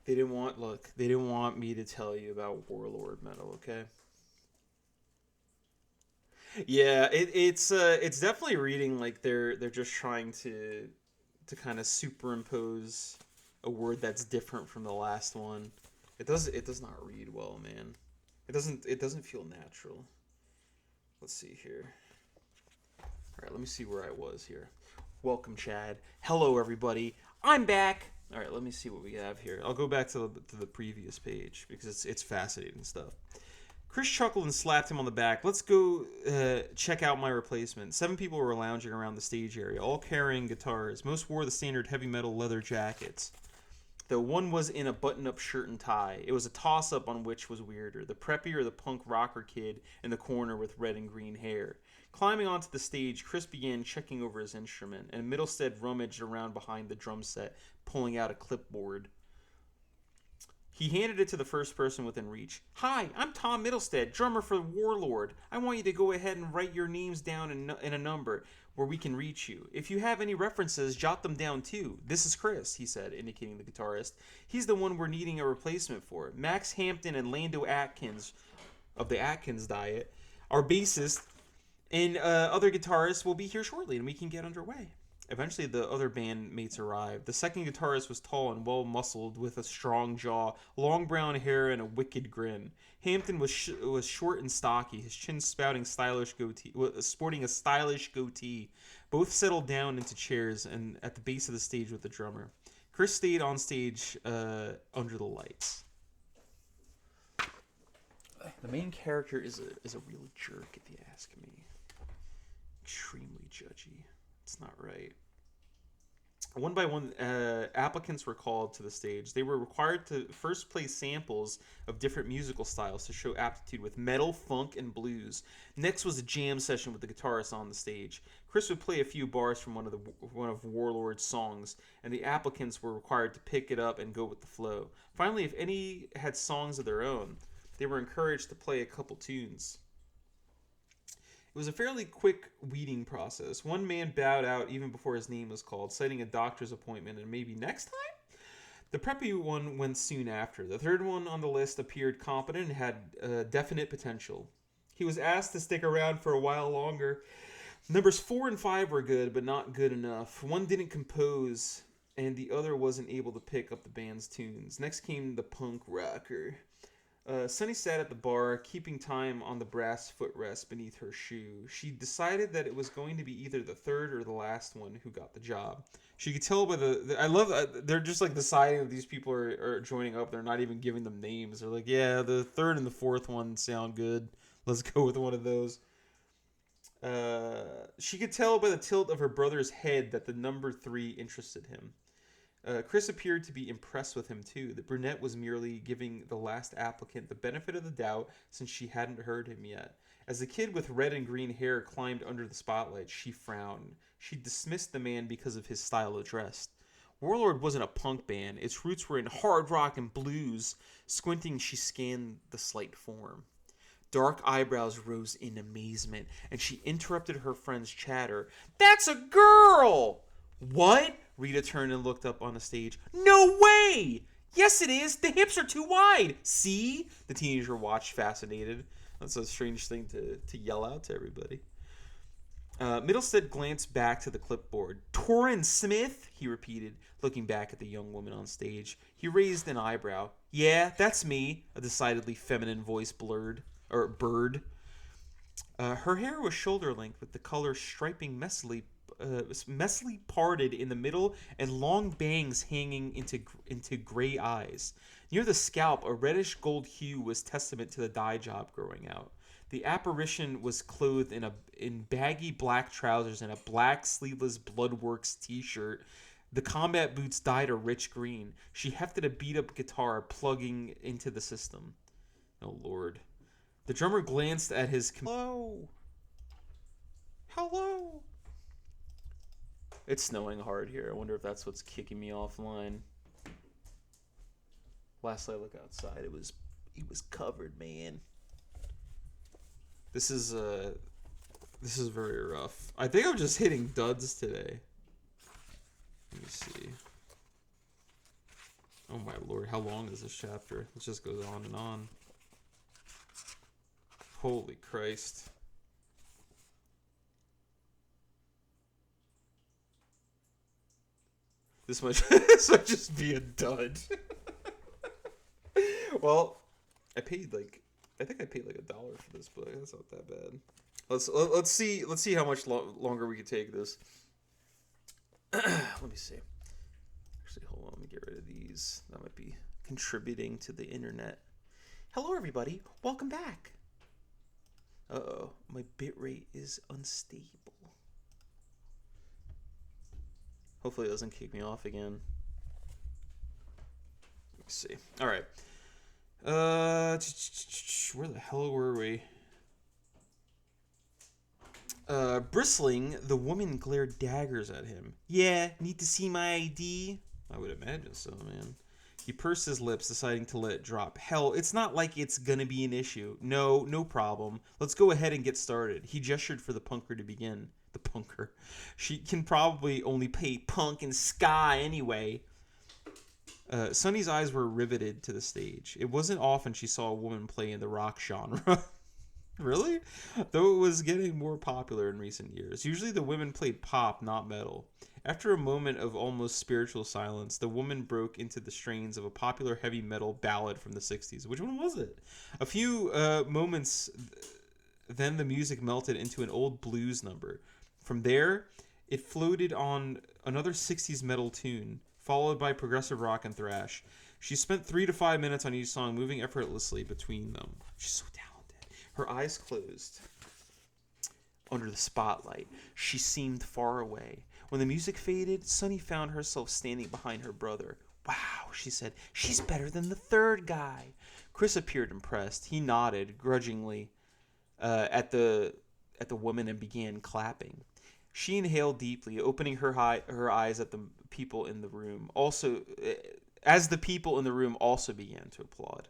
They didn't want me to tell you about Warlord metal, okay? Yeah, it's definitely reading like they're just trying to kind of superimpose a word that's different from the last one. It does not read well, man. It doesn't feel natural. Let's see here. All right, let me see where I was here. Welcome, Chad. Hello, everybody. I'm back. All right, let me see what we have here. I'll go back to the previous page because it's fascinating stuff. Chris chuckled and slapped him on the back. Let's go check out my replacement. 7 people were lounging around the stage area, all carrying guitars. Most wore the standard heavy metal leather jackets, though one was in a button-up shirt and tie. It was a toss-up on which was weirder, the preppy or the punk rocker kid in the corner with red and green hair. Climbing onto the stage, Chris began checking over his instrument, and Middlestead rummaged around behind the drum set, pulling out a clipboard. He handed it to the first person within reach. Hi, I'm Tom Middlestead, drummer for Warlord. I want you to go ahead and write your names down in a number where we can reach you. If you have any references, jot them down too. This is Chris, he said, indicating the guitarist. He's the one we're needing a replacement for. Max Hampton and Lando Atkins of the Atkins diet, our bassist, and other guitarists will be here shortly and we can get underway. Eventually, the other bandmates arrived. The second guitarist was tall and well-muscled, with a strong jaw, long brown hair, and a wicked grin. Hampton was short and stocky, his chin sporting a stylish goatee. Both settled down into chairs and at the base of the stage with the drummer. Chris stayed on stage under the lights. The main character is a real jerk, if you ask me. Extremely judgy. It's not right. One by one, applicants were called to the stage. They were required to first play samples of different musical styles to show aptitude with metal, funk, and blues. Next was a jam session with the guitarist on the stage. Chris would play a few bars from one of Warlord's songs, and the applicants were required to pick it up and go with the flow. Finally, if any had songs of their own, they were encouraged to play a couple tunes. It was a fairly quick weeding process. One man bowed out even before his name was called, citing a doctor's appointment and maybe next time? The preppy one went soon after. The third one on the list appeared competent and had definite potential. He was asked to stick around for a while longer. Numbers 4 and 5 were good, but not good enough. One didn't compose, and the other wasn't able to pick up the band's tunes. Next came the punk rocker. Sunny sat at the bar, keeping time on the brass footrest beneath her shoe. She decided that it was going to be either the third or the last one who got the job. She could tell by I love they're just like deciding that these people are joining up. They're not even giving them names. They're like, yeah, the third and the fourth one sound good. Let's go with one of those. She could tell by the tilt of her brother's head that the number 3 interested him. Chris appeared to be impressed with him, too. The brunette was merely giving the last applicant the benefit of the doubt since she hadn't heard him yet. As the kid with red and green hair climbed under the spotlight, she frowned. She dismissed the man because of his style of dress. Warlord wasn't a punk band. Its roots were in hard rock and blues. Squinting, she scanned the slight form. Dark eyebrows rose in amazement, and she interrupted her friend's chatter. That's a girl! What? Rita turned and looked up on the stage. No way! Yes, it is. The hips are too wide. See? The teenager watched, fascinated. That's a strange thing to yell out to everybody. Middlestead glanced back to the clipboard. Torrin Smith? He repeated, looking back at the young woman on stage. He raised an eyebrow. Yeah, that's me. A decidedly feminine voice burred. Her hair was shoulder length with the color striping messily parted in the middle and long bangs hanging into gray eyes. Near the scalp, a reddish gold hue was testament to the dye job growing out. The apparition was clothed in baggy black trousers and a black sleeveless Bloodworks t-shirt. The combat boots dyed a rich green. She hefted a beat-up guitar plugging into the system. Oh, Lord. The drummer glanced at his... Hello? Hello? It's snowing hard here. I wonder if that's what's kicking me offline. Last I looked outside, it was covered, man. This is very rough. I think I'm just hitting duds today. Let me see. Oh my lord, how long is this chapter? It just goes on and on. Holy Christ. This might just be a dud. Well, I paid like I think I paid like $1 for this book. That's not that bad. Let's see how much longer we can take this. Let me see. Actually, hold on. Let me get rid of these. That might be contributing to the internet. Hello, everybody. Welcome back. Uh-oh. My bitrate is unstable. Hopefully it doesn't kick me off again. Let's see. All right. Where the hell were we? Bristling, the woman glared daggers at him. Yeah, need to see my ID? I would imagine so, man. He pursed his lips, deciding to let it drop. Hell, it's not like it's gonna be an issue. No problem. Let's go ahead and get started. He gestured for the punker to begin. The punker. She can probably only play punk and ska anyway. Sunny's eyes were riveted to the stage. It wasn't often she saw a woman play in the rock genre. Really? Though it was getting more popular in recent years. Usually the women played pop, not metal. After a moment of almost spiritual silence, the woman broke into the strains of a popular heavy metal ballad from the 60s. Which one was it? A few moments, then the music melted into an old blues number. From there, it floated on another 60s metal tune, followed by progressive rock and thrash. She spent 3 to 5 minutes on each song, moving effortlessly between them. She's so talented. Her eyes closed. Under the spotlight, she seemed far away. When the music faded, Sunny found herself standing behind her brother. Wow, she said, she's better than the third guy. Chris appeared impressed. He nodded grudgingly at the woman and began clapping. She inhaled deeply, opening her eyes at the people in the room. As the people in the room also began to applaud.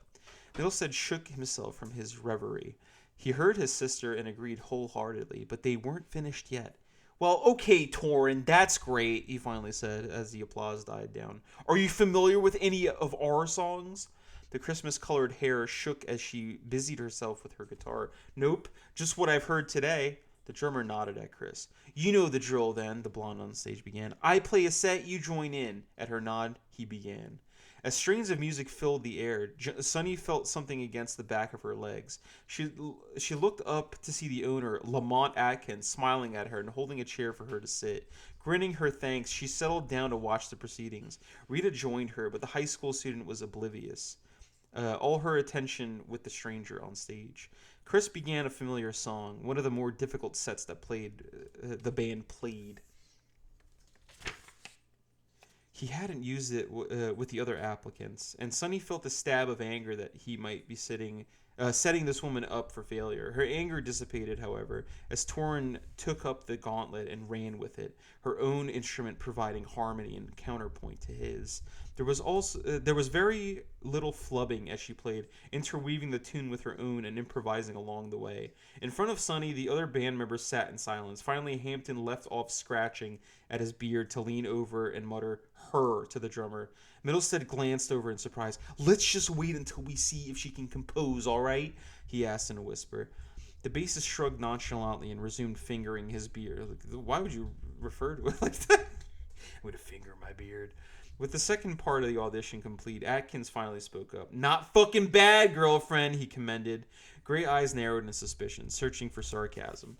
Middlestead shook himself from his reverie. He heard his sister and agreed wholeheartedly, but they weren't finished yet. Well, okay, Torin, that's great, he finally said as the applause died down. Are you familiar with any of our songs? The Christmas-colored hair shook as she busied herself with her guitar. Nope, just what I've heard today. The drummer nodded at Chris. You know the drill then, the blonde on stage began. I play a set, you join in. At her nod, he began. As strains of music filled the air, Sunny felt something against the back of her legs. She looked up to see the owner, Lamont Atkins, smiling at her and holding a chair for her to sit. Grinning her thanks, she settled down to watch the proceedings. Rita joined her, but the high school student was oblivious. All her attention with the stranger on stage. Chris began a familiar song, one of the more difficult sets that the band played. He hadn't used it with the other applicants, and Sunny felt a stab of anger that he might be setting this woman up for failure. Her anger dissipated, however, as Torin took up the gauntlet and ran with it, her own instrument providing harmony and counterpoint to his. There was very little flubbing as she played, interweaving the tune with her own and improvising along the way. In front of Sunny, the other band members sat in silence. Finally, Hampton left off scratching at his beard to lean over and mutter "her" to the drummer. Middlestead glanced over in surprise. Let's just wait until we see if she can compose, all right? He asked in a whisper. The bassist shrugged nonchalantly and resumed fingering his beard. Why would you refer to it like that? I'm going to finger my beard. With the second part of the audition complete, Atkins finally spoke up. Not fucking bad, girlfriend, he commended. Gray eyes narrowed in suspicion, searching for sarcasm.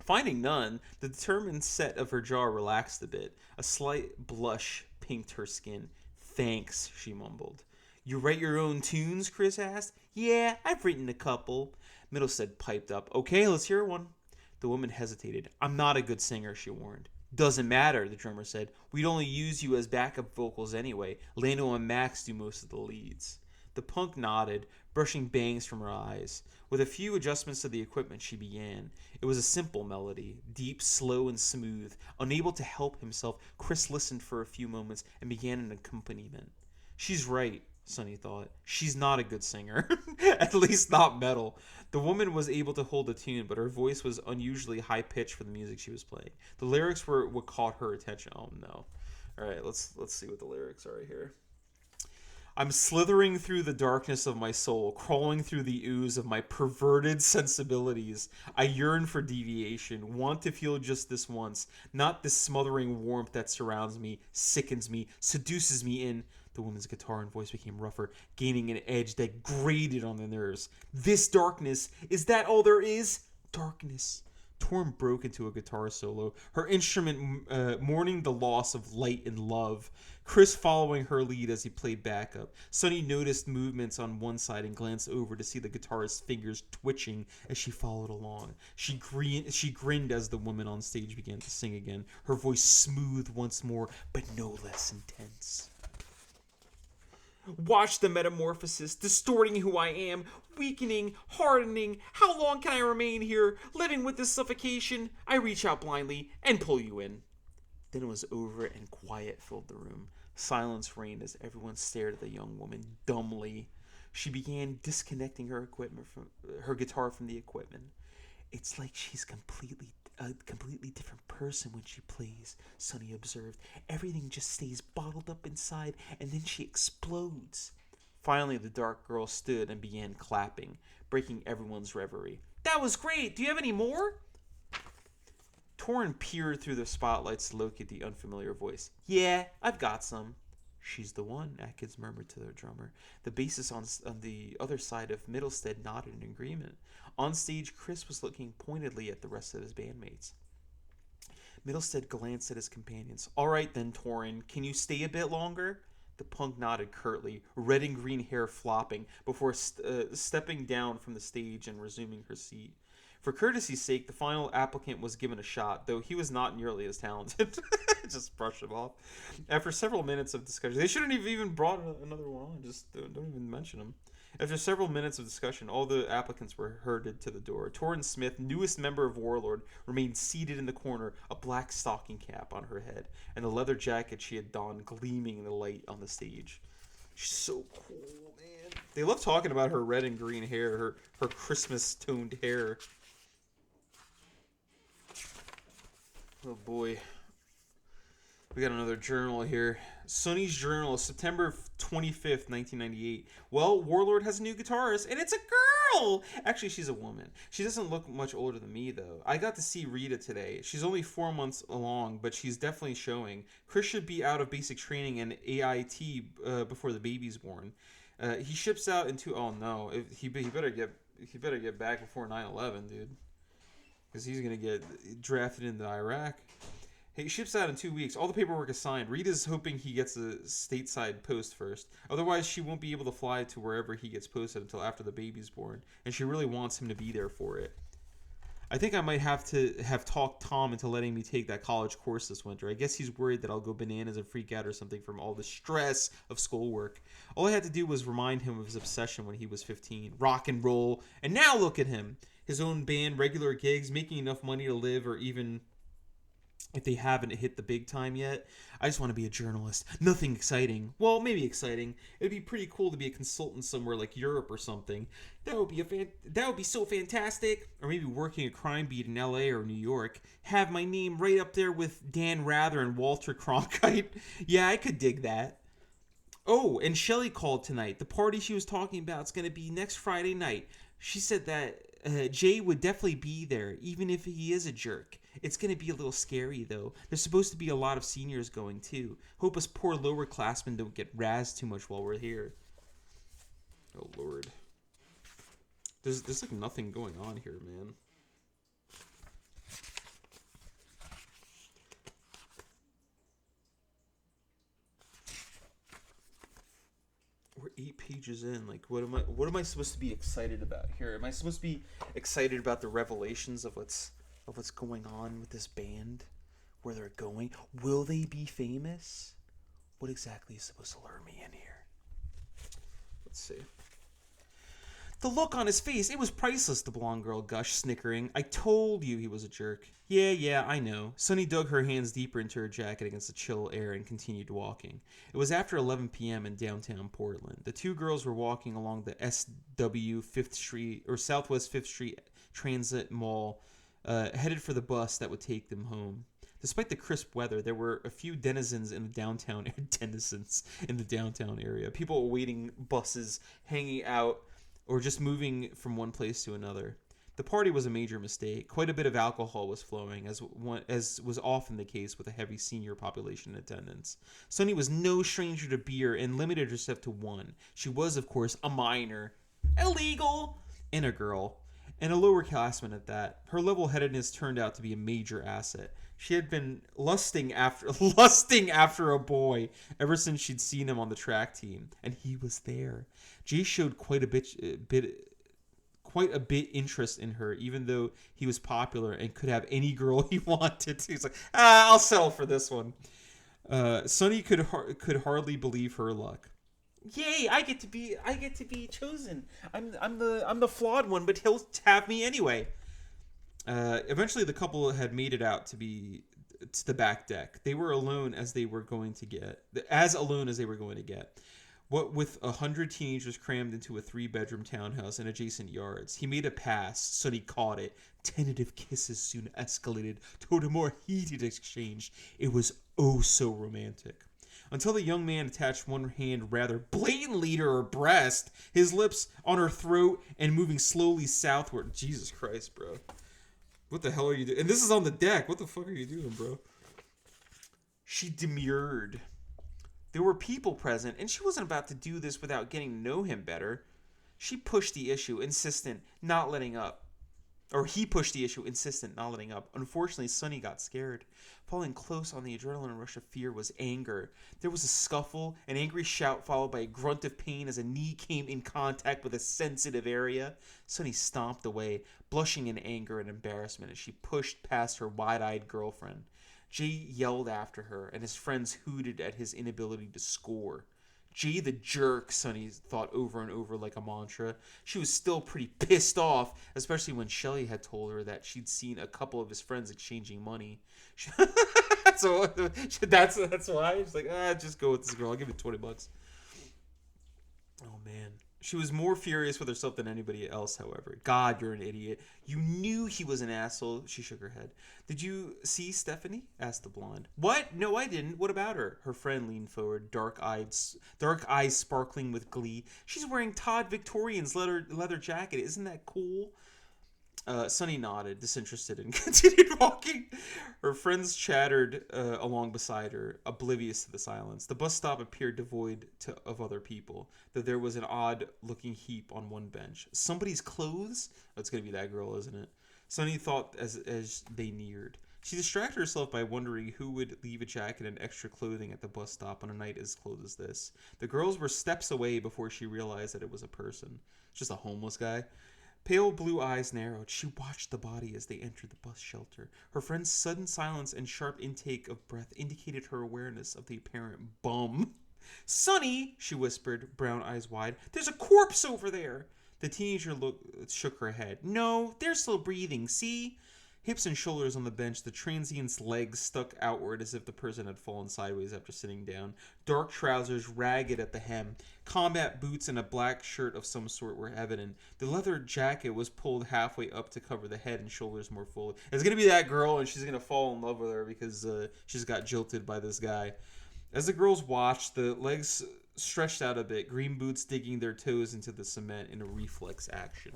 Finding none, the determined set of her jaw relaxed a bit. A slight blush pinked her skin. Thanks, she mumbled. You write your own tunes? Chris asked. Yeah, I've written a couple. Middlestead piped up. Okay, let's hear one. The woman hesitated. I'm not a good singer, she warned. Doesn't matter, the drummer said. We'd only use you as backup vocals anyway. Lando and Max do most of the leads. The punk nodded, brushing bangs from her eyes. With a few adjustments to the equipment, she began. It was a simple melody, deep, slow, and smooth. Unable to help himself, Chris listened for a few moments and began an accompaniment. She's right, Sunny thought. She's not a good singer. At least not metal. The woman was able to hold a tune, but her voice was unusually high-pitched for the music she was playing. The lyrics were what caught her attention. Oh, no. All right, let's see what the lyrics are here. I'm slithering through the darkness of my soul, crawling through the ooze of my perverted sensibilities. I yearn for deviation, want to feel just this once, not this smothering warmth that surrounds me, sickens me, seduces me in. The woman's guitar and voice became rougher, gaining an edge that grated on the nerves. This darkness, is that all there is? Darkness. Torm broke into a guitar solo, her instrument mourning the loss of light and love. Chris following her lead as he played backup. Sunny noticed movements on one side and glanced over to see the guitarist's fingers twitching as she followed along. She grinned as the woman on stage began to sing again, her voice smooth once more, but no less intense. Watch the metamorphosis, distorting who I am, weakening, hardening. How long can I remain here, living with this suffocation? I reach out blindly and pull you in. Then it was over and quiet filled the room. Silence reigned as everyone stared at the young woman dumbly. She began disconnecting her guitar from the equipment. It's like she's a completely different person when she plays, Sonny observed. Everything just stays bottled up inside, and then she explodes. Finally, the dark girl stood and began clapping, breaking everyone's reverie. That was great! Do you have any more? Torrin peered through the spotlights to locate the unfamiliar voice. Yeah, I've got some. She's the one, Atkins murmured to their drummer. The bassist on the other side of Middlestead nodded in agreement. On stage, Chris was looking pointedly at the rest of his bandmates. Middlestead glanced at his companions. All right then, Torrin, can you stay a bit longer? The punk nodded curtly, red and green hair flopping, before stepping down from the stage and resuming her seat. For courtesy's sake, the final applicant was given a shot, though he was not nearly as talented. Just brush him off. After several minutes of discussion, they shouldn't have even brought another one on. Just don't even mention him. After several minutes of discussion, all the applicants were herded to the door. Torrin Smith, newest member of Warlord, remained seated in the corner, a black stocking cap on her head, and the leather jacket she had donned gleaming in the light on the stage. She's so cool, man. They love talking about her red and green hair, her Christmas-toned hair. Oh boy. We got another journal here. Sonny's Journal, September 25th, 1998. Well, Warlord has a new guitarist, and it's a girl! Actually, she's a woman. She doesn't look much older than me, though. I got to see Rita today. She's only 4 months along, but she's definitely showing. Chris should be out of basic training and AIT before the baby's born. He ships out in two... Oh, no. He better get back before 9/11, dude. Because he's going to get drafted into Iraq. He ships out in 2 weeks. All the paperwork is signed. Rita's hoping he gets a stateside post first. Otherwise, she won't be able to fly to wherever he gets posted until after the baby's born. And she really wants him to be there for it. I think I might have to have talked Tom into letting me take that college course this winter. I guess he's worried that I'll go bananas and freak out or something from all the stress of schoolwork. All I had to do was remind him of his obsession when he was 15. Rock and roll. And now look at him. His own band, regular gigs, making enough money to live, or even... if they haven't hit the big time yet. I just want to be a journalist. Nothing exciting. Well, maybe exciting. It'd be pretty cool to be a consultant somewhere like Europe or something. That would be so fantastic. Or maybe working a crime beat in LA or New York. Have my name right up there with Dan Rather and Walter Cronkite. Yeah, I could dig that. Oh, and Shelly called tonight. The party she was talking about is going to be next Friday night. She said that Jay would definitely be there, even if he is a jerk. It's going to be a little scary, though. There's supposed to be a lot of seniors going, too. Hope us poor lowerclassmen don't get razzed too much while we're here. Oh, Lord. There's like nothing going on here, man. We're 8 pages in. Like, what am I supposed to be excited about here? Am I supposed to be excited about the revelations of what's going on with this band? Where they're going? Will they be famous? What exactly is supposed to lure me in here? Let's see. The look on his face, it was priceless, the blonde girl gushed, snickering. I told you he was a jerk. Yeah, I know. Sunny dug her hands deeper into her jacket against the chill air and continued walking. It was after 11 p.m. in downtown Portland. The two girls were walking along the SW 5th Street, or Southwest 5th Street Transit Mall, headed for the bus that would take them home. Despite the crisp weather, there were a few denizens in the downtown area. People awaiting buses, hanging out, or just moving from one place to another. The party was a major mistake. Quite a bit of alcohol was flowing, as was often the case with a heavy senior population in attendance. Sunny was no stranger to beer and limited herself to one. She was, of course, a minor, illegal, and a girl, and a lower classman at that. Her level-headedness turned out to be a major asset. She had been lusting after a boy ever since she'd seen him on the track team, and he was there. Jay showed quite a bit interest in her, even though he was popular and could have any girl he wanted. He's like, I'll settle for this one. Sunny could hardly believe her luck. Yay! I get to be chosen. I'm the flawed one, but he'll have me anyway. Eventually, the couple had made it out to the back deck. They were alone as they were going to get. What with 100 teenagers crammed into a 3-bedroom townhouse and adjacent yards. He made a pass. Sonny caught it. Tentative kisses soon escalated toward a more heated exchange. It was oh so romantic. Until the young man attached one hand rather blatantly to her breast, his lips on her throat and moving slowly southward. Jesus Christ, bro. What the hell are you doing? And this is on the deck. What the fuck are you doing, bro? She demurred. There were people present, and she wasn't about to do this without getting to know him better. She pushed the issue, insistent, not letting up. Or he pushed the issue, insistent, not letting up. Unfortunately, Sonny got scared. Falling close on the adrenaline rush of fear was anger. There was a scuffle, an angry shout followed by a grunt of pain as a knee came in contact with a sensitive area. Sonny stomped away, blushing in anger and embarrassment as she pushed past her wide-eyed girlfriend. Jay yelled after her, and his friends hooted at his inability to score. Jay the jerk, Sonny thought over and over like a mantra. She was still pretty pissed off, especially when Shelly had told her that she'd seen a couple of his friends exchanging money. So that's why. She's like, just go with this girl. I'll give you $20. Oh, man. She was more furious with herself than anybody else, however. God, you're an idiot. You knew he was an asshole. She shook her head. Did you see Stephanie? Asked the blonde. What? No, I didn't. What about her? Her friend leaned forward, dark eyes sparkling with glee. She's wearing Todd Victorian's leather jacket. Isn't that cool? Sonny nodded, disinterested, and continued walking. Her friends chattered along beside her, oblivious to the silence. The bus stop appeared devoid of other people, though there was an odd-looking heap on one bench. Somebody's clothes? Oh, it's going to be that girl, isn't it? Sonny thought as they neared. She distracted herself by wondering who would leave a jacket and extra clothing at the bus stop on a night as cold as this. The girls were steps away before she realized that it was a person. Just a homeless guy. Pale blue eyes narrowed. She watched the body as they entered the bus shelter. Her friend's sudden silence and sharp intake of breath indicated her awareness of the apparent bum. Sonny, she whispered, brown eyes wide. There's a corpse over there. The teenager shook her head. No, they're still breathing, see? Hips and shoulders on the bench, the transient's legs stuck outward as if the person had fallen sideways after sitting down. Dark trousers, ragged at the hem. Combat boots and a black shirt of some sort were evident. The leather jacket was pulled halfway up to cover the head and shoulders more fully. It's going to be that girl, and she's going to fall in love with her because she's got jilted by this guy. As the girls watched, the legs stretched out a bit, green boots digging their toes into the cement in a reflex action.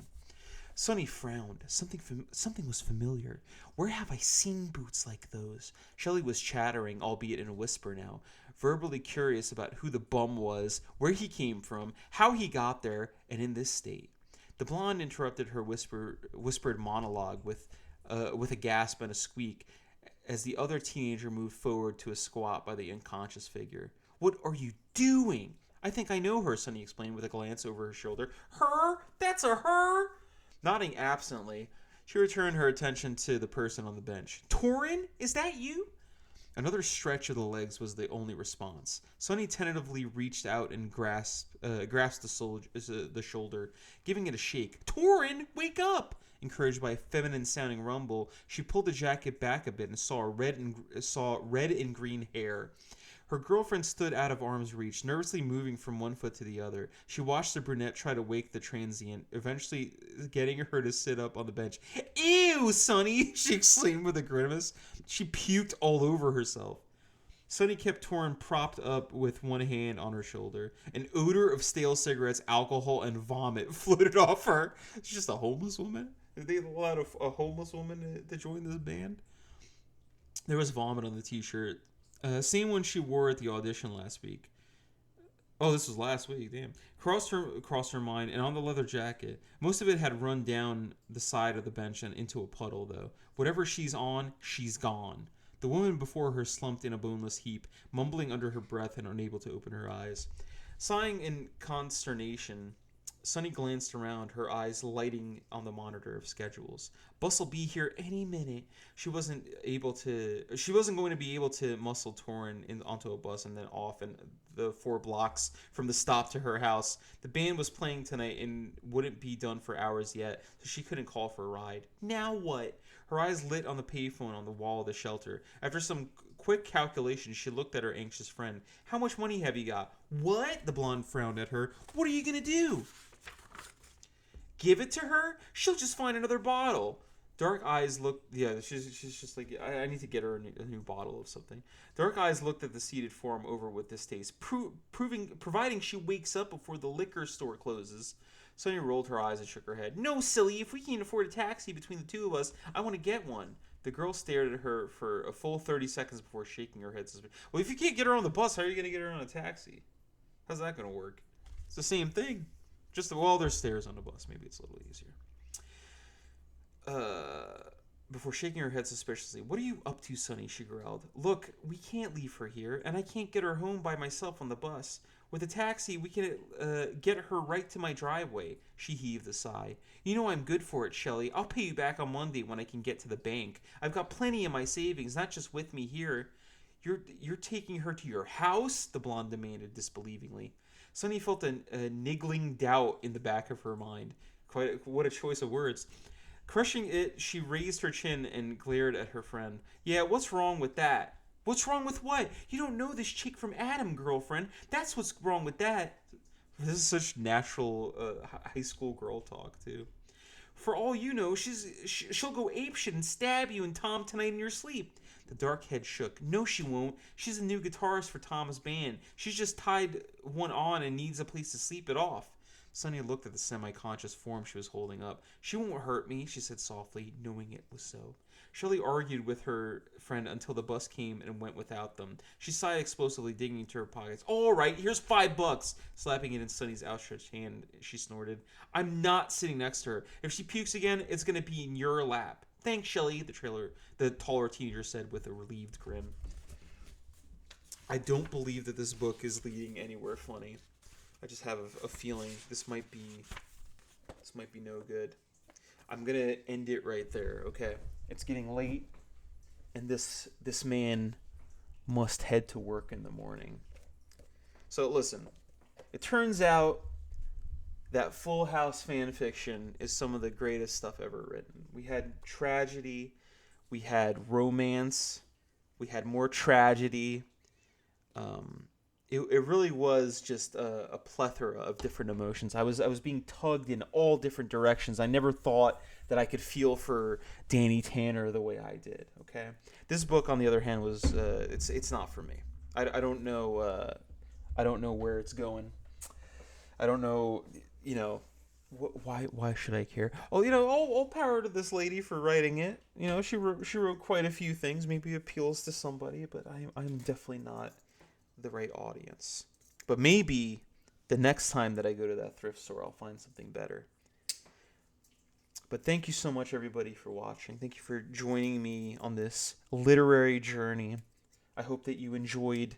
Sonny frowned. Something was familiar. Where have I seen boots like those? Shelley was chattering, albeit in a whisper now, verbally curious about who the bum was, where he came from, how he got there, and in this state. The blonde interrupted her whispered monologue with a gasp and a squeak as the other teenager moved forward to a squat by the unconscious figure. What are you doing? I think I know her, Sonny explained with a glance over her shoulder. Her? That's a her? Nodding absently, she returned her attention to the person on the bench. Torin, is that you? Another stretch of the legs was the only response. Sonny tentatively reached out and grasped the shoulder, giving it a shake. Torin, wake up! Encouraged by a feminine-sounding rumble, she pulled the jacket back a bit and saw red and green hair. Her girlfriend stood out of arm's reach, nervously moving from one foot to the other. She watched the brunette try to wake the transient, eventually getting her to sit up on the bench. "Ew, Sonny!" she exclaimed with a grimace. She puked all over herself. Sonny kept Torin propped up with one hand on her shoulder. An odor of stale cigarettes, alcohol, and vomit floated off her. She's just a homeless woman? Did they allow a homeless woman to join this band? There was vomit on the t-shirt. Same one she wore at the audition last week. Oh, this was last week, damn. Crossed her mind, and on the leather jacket. Most of it had run down the side of the bench and into a puddle, though. Whatever she's on, she's gone. The woman before her slumped in a boneless heap, mumbling under her breath and unable to open her eyes. Sighing in consternation, Sunny glanced around, her eyes lighting on the monitor of schedules. Bus'll be here any minute. She wasn't going to be able to muscle Torin onto a bus and then off in the 4 blocks from the stop to her house. The band was playing tonight and wouldn't be done for hours yet, so she couldn't call for a ride. Now what? Her eyes lit on the payphone on the wall of the shelter. After some quick calculation, she looked at her anxious friend. "How much money have you got?" "What?" The blonde frowned at her. "What are you going to do?" "Give it to her? She'll just find another bottle." Dark eyes looked... Yeah, she's just like, I need to get her a new bottle of something. Dark eyes looked at the seated form over with distaste, providing she wakes up before the liquor store closes. Sonia rolled her eyes and shook her head. "No, silly. If we can't afford a taxi between the two of us, I want to get one." The girl stared at her for a full 30 seconds before shaking her head. "Well, if you can't get her on the bus, how are you going to get her on a taxi? How's that going to work?" "It's the same thing. Just, well, there's stairs on the bus. Maybe it's a little easier." Before shaking her head suspiciously. "What are you up to, Sonny?" she growled. "Look, we can't leave her here, and I can't get her home by myself on the bus. With a taxi, we can get her right to my driveway." She heaved a sigh. "You know I'm good for it, Shelley. I'll pay you back on Monday when I can get to the bank. I've got plenty of my savings, not just with me here." You're taking her to your house?" the blonde demanded disbelievingly. Sonny felt a niggling doubt in the back of her mind. What a choice of words. Crushing it, she raised her chin and glared at her friend. "Yeah, what's wrong with that?" "What's wrong with what? You don't know this chick from Adam, girlfriend. That's what's wrong with that." This is such natural high school girl talk, too. "For all you know, she'll go apeshit and stab you and Tom tonight in your sleep." The dark head shook. "No, she won't. She's a new guitarist for Tom's band. She's just tied one on and needs a place to sleep it off." Sonny looked at the semi-conscious form she was holding up. "She won't hurt me," she said softly, knowing it was so. Shirley argued with her friend until the bus came and went without them. She sighed explosively, digging into her pockets. "All right, here's $5. Slapping it in Sonny's outstretched hand, she snorted. "I'm not sitting next to her. If she pukes again, it's going to be in your lap." "Thanks, Shelley," the taller teenager said with a relieved grin. I don't believe that this book is leading anywhere funny. I just have a feeling this might be no good. I'm gonna end it right there. Okay, it's getting late, and this man must head to work in the morning. So listen, it turns out that Full House fan fiction is some of the greatest stuff ever written. We had tragedy, we had romance, we had more tragedy. It really was just a plethora of different emotions. I was being tugged in all different directions. I never thought that I could feel for Danny Tanner the way I did. Okay, this book, on the other hand, was it's not for me. I don't know where it's going. I don't know. Why should I care? Oh, all power to this lady for writing it. She wrote quite a few things. Maybe appeals to somebody, but I'm definitely not the right audience. But maybe the next time that I go to that thrift store, I'll find something better. But thank you so much, everybody, for watching. Thank you for joining me on this literary journey. I hope that you enjoyed,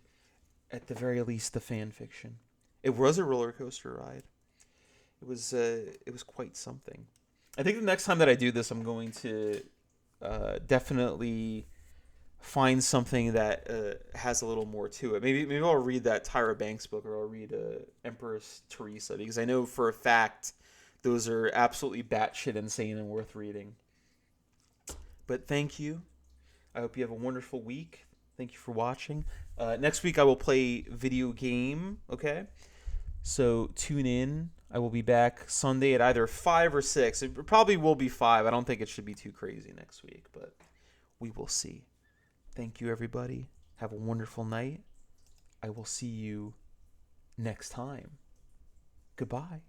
at the very least, the fan fiction. It was a roller coaster ride. It was quite something. I think the next time that I do this, I'm going to definitely find something that has a little more to it. Maybe I'll read that Tyra Banks book, or I'll read Empress Teresa, because I know for a fact those are absolutely batshit insane and worth reading. But thank you. I hope you have a wonderful week. Thank you for watching. Next week I will play video game. Okay, so tune in. I will be back Sunday at either 5 or 6. It probably will be 5. I don't think it should be too crazy next week, but we will see. Thank you, everybody. Have a wonderful night. I will see you next time. Goodbye.